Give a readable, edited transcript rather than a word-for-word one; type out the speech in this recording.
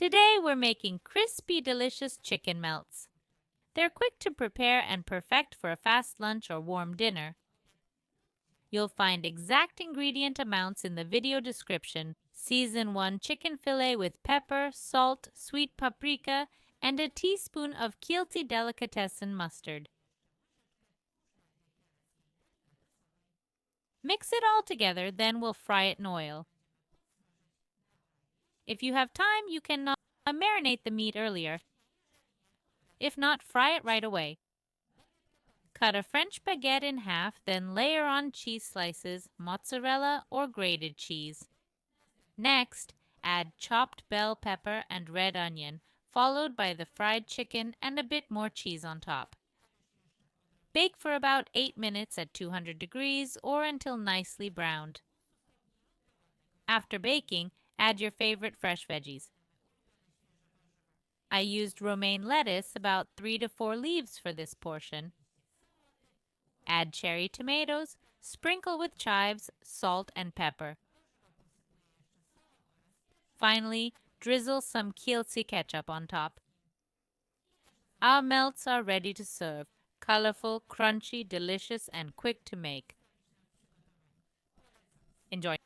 Today we're making crispy, delicious chicken melts. They're quick to prepare and perfect for a fast lunch or warm dinner. You'll find exact ingredient amounts in the video description. Season 1 chicken fillet with pepper, salt, sweet paprika, and a teaspoon of Kielecky delicatessen mustard. Mix it all together, then we'll fry it in oil. If you have time, you can marinate the meat earlier. If not, fry it right away. Cut a French baguette in half, then layer on cheese slices, mozzarella or grated cheese. Next, add chopped bell pepper and red onion, followed by the fried chicken and a bit more cheese on top. Bake for about 8 minutes at 200 degrees or until nicely browned. After baking, add your favorite fresh veggies. I used romaine lettuce, about 3 to 4 leaves for this portion. Add cherry tomatoes, sprinkle with chives, salt, and pepper. Finally, drizzle some Kielecky ketchup on top. Our melts are ready to serve. Colorful, crunchy, delicious, and quick to make. Enjoy.